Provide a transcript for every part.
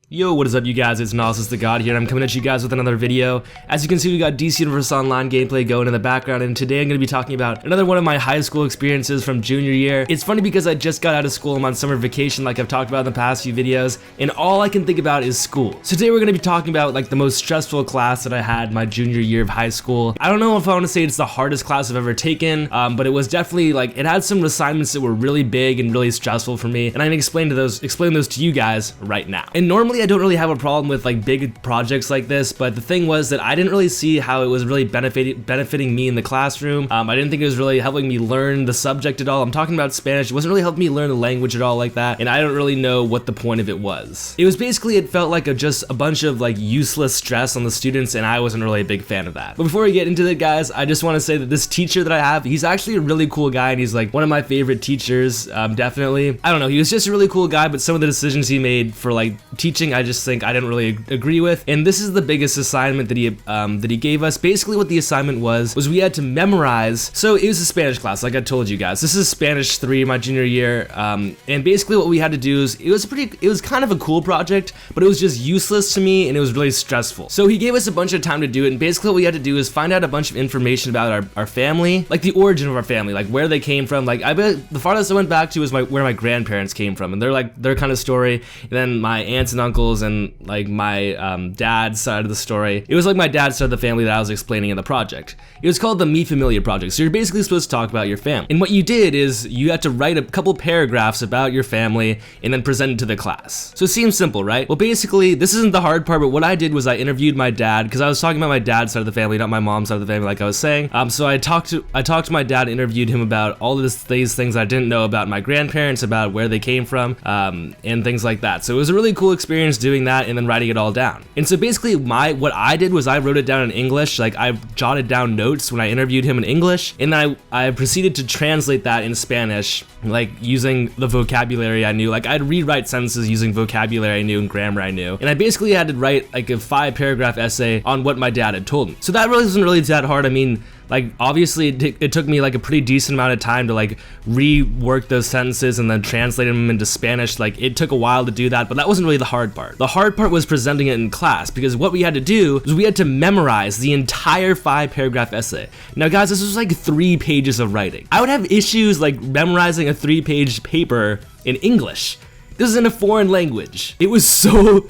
Yo, what is up you guys, it's Gnosis the God here, and I'm coming at you guys with another video. As you can see, we got DC Universe Online gameplay going in the background, and today I'm going to be talking about another one of my high school experiences from junior year. It's funny because I just got out of school, I'm on summer vacation like I've talked about in the past few videos, and all I can think about is school. So today we're going to be talking about like the most stressful class that I had my junior year of high school. I don't know if I want to say it's the hardest class I've ever taken, but it was definitely like, it had some assignments that were really big and really stressful for me, and I'm going to explain those to you guys right now. And normally I don't really have a problem with like big projects like this, but the thing was that I didn't really see how it was really benefiting me in the classroom. I didn't think it was really helping me learn the subject at all. I'm talking about Spanish. It wasn't really helping me learn the language at all like that, and I don't really know what the point of it was. It was basically, it felt like just a bunch of like useless stress on the students, and I wasn't really a big fan of that. But before we get into it, guys, I just want to say that this teacher that I have, he's actually a really cool guy, and he's like one of my favorite teachers, definitely. I don't know, he was just a really cool guy, but some of the decisions he made for like teaching, I just think I didn't really agree with. And this is the biggest assignment that he gave us. Basically what the assignment was we had to memorize. So it was a Spanish class, like I told you guys. This is Spanish 3 my junior year, and basically what we had to do is, it was kind of a cool project, but it was just useless to me, and it was really stressful. So he gave us a bunch of time to do it, and basically what we had to do is find out a bunch of information about our family, like the origin of our family, like where they came from. Like I bet the farthest I went back to was where my grandparents came from, and their kind of story, and then my aunts and uncles, and like my dad's side of the story. It was like my dad's side of the family that I was explaining in the project. It was called the Mi Familia project. So you're basically supposed to talk about your family. And what you did is you had to write a couple paragraphs about your family and then present it to the class. So it seems simple, right? Well, basically, this isn't the hard part, but what I did was I interviewed my dad, because I was talking about my dad's side of the family, not my mom's side of the family, like I was saying. So I talked to my dad, interviewed him about all of these things I didn't know about my grandparents, about where they came from, and things like that. So it was a really cool experience doing that and then writing it all down. And so basically what I did was I wrote it down in English. Like I jotted down notes when I interviewed him in English, and then I proceeded to translate that in Spanish, like using the vocabulary I knew. Like I'd rewrite sentences using vocabulary I knew and grammar I knew. And I basically had to write like a 5-paragraph essay on what my dad had told me. So that really wasn't really that hard. I mean, like obviously it took me like a pretty decent amount of time to like rework those sentences and then translate them into Spanish. Like it took a while to do that, but that wasn't really the hard part. The hard part was presenting it in class, because what we had to do was we had to memorize the entire 5-paragraph essay. Now guys, this was like 3 pages of writing. I would have issues like memorizing a 3-page paper in English. This is in a foreign language. It was so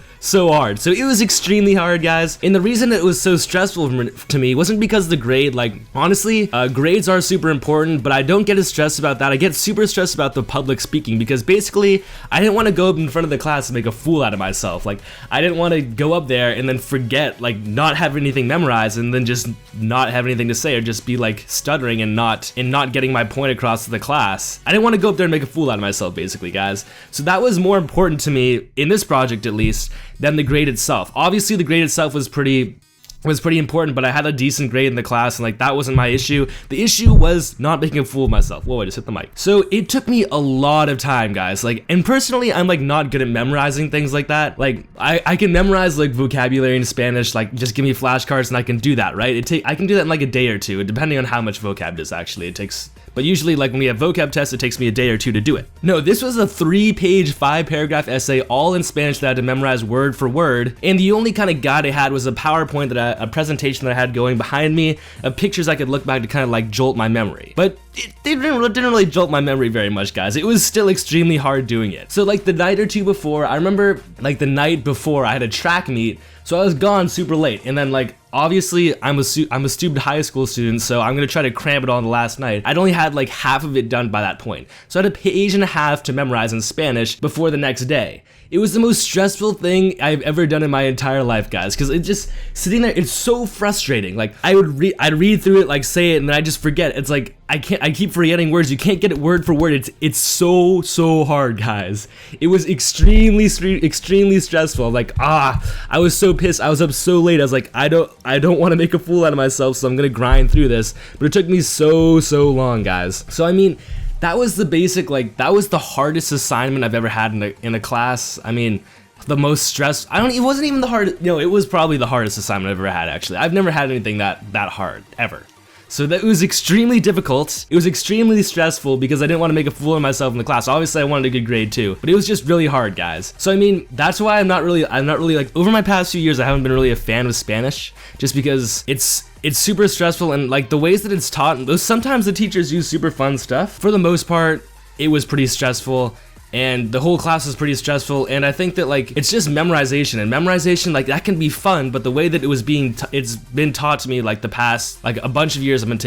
hard. So it was extremely hard, guys. And the reason it was so stressful to me wasn't because the grade, like honestly, grades are super important, but I don't get as stressed about that. I get super stressed about the public speaking, because basically I didn't want to go up in front of the class and make a fool out of myself. Like I didn't want to go up there and then forget, like not have anything memorized and then just not have anything to say, or just be like stuttering and not getting my point across to the class. I didn't want to go up there and make a fool out of myself, basically, guys. So that was more important to me in this project, at least, than the grade itself. Obviously the grade itself was pretty important, but I had a decent grade in the class, and like that wasn't my issue. The issue was not making a fool of myself. Whoa, I just hit the mic. So it took me a lot of time, guys. Like, and personally, I'm like not good at memorizing things like that. Like I can memorize like vocabulary in Spanish, like just give me flashcards and I can do that, right? I can do that in like a day or two, depending on how much vocab it is actually. It takes, but usually like when we have vocab tests, it takes me a day or two to do it. No, this was a 3-page, 5-paragraph essay all in Spanish that I had to memorize word for word. And the only kind of guide I had was a PowerPoint a presentation that I had going behind me of pictures I could look back to kind of like jolt my memory. But it didn't really jolt my memory very much, guys. It was still extremely hard doing it. So like the night or two before, I remember like the night before I had a track meet, so I was gone super late, and then like obviously I'm a stupid high school student, so I'm gonna try to cram it all in the last night. I'd only had like half of it done by that point, so I had a page and a half to memorize in Spanish before the next day. It was the most stressful thing I've ever done in my entire life, guys, because it just sitting there, it's so frustrating. Like I'd read through it, like say it, and then I just forget. It's like I keep forgetting words. You can't get it word for word. It's so hard, guys. It was extremely stressful. Like I was so pissed. I was up so late. I was like, I don't want to make a fool out of myself, so I'm gonna grind through this. But it took me so long, guys. So I mean, that was the basic, like that was the hardest assignment I've ever had in a class. I mean, the most stress. It wasn't even the hardest. No, it was probably the hardest assignment I've ever had, actually. I've never had anything that hard ever. So that was extremely difficult. It was extremely stressful because I didn't want to make a fool of myself in the class. Obviously I wanted a good grade too, but it was just really hard, guys. So I mean, that's why I'm not really like, over my past few years I haven't been really a fan of Spanish, just because it's super stressful, and like the ways that it's taught, sometimes the teachers use super fun stuff. For the most part, it was pretty stressful. And the whole class was pretty stressful, and I think that like it's just memorization, and memorization, like, that can be fun, but the way that it was it's been taught to me like the past like a bunch of years I've been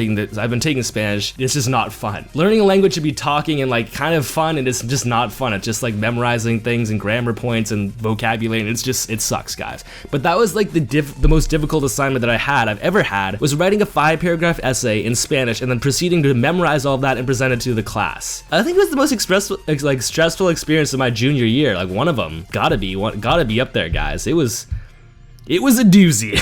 taking Spanish, it's just not fun. Learning a language should be talking and like kind of fun, and it's just not fun. It's just like memorizing things and grammar points and vocabulary, and it sucks, guys. But that was like the most difficult assignment that I've ever had, was writing a 5-paragraph essay in Spanish and then proceeding to memorize all of that and present it to the class. I think it was the most stressful experience of my junior year, like one of them. Gotta be up there, guys. It was a doozy.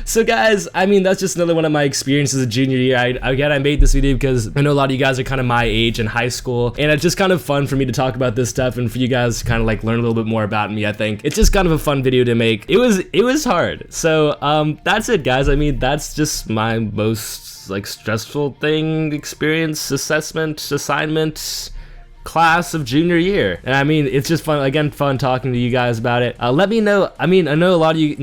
So guys, I mean, that's just another one of my experiences of junior year. I made this video because I know a lot of you guys are kind of my age in high school, and it's just kind of fun for me to talk about this stuff and for you guys to kind of like learn a little bit more about me. I think it's just kind of a fun video to make. It was hard. So that's it, guys. I mean, that's just my most like stressful experience, assignment, class of junior year. And I mean, it's just fun talking to you guys about it. Let me know. I mean, I know a lot of you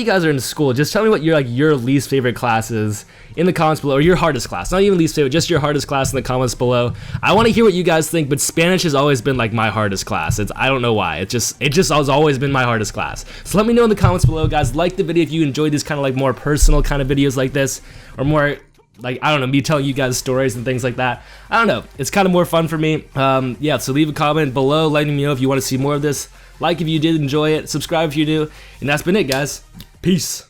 guys are in school. Just tell me what your least favorite class is in the comments below, or your hardest class. Not even least favorite, just your hardest class in the comments below. I want to hear what you guys think, but Spanish has always been like my hardest class. I don't know why. It just has always been my hardest class. So let me know in the comments below, guys. Like the video if you enjoyed these kind of like more personal kind of videos like this, or more like, I don't know, me telling you guys stories and things like that. I don't know, it's kind of more fun for me. Yeah, so leave a comment below letting me know if you want to see more of this. Like if you did enjoy it, subscribe if you do, and that's been it, guys. Peace.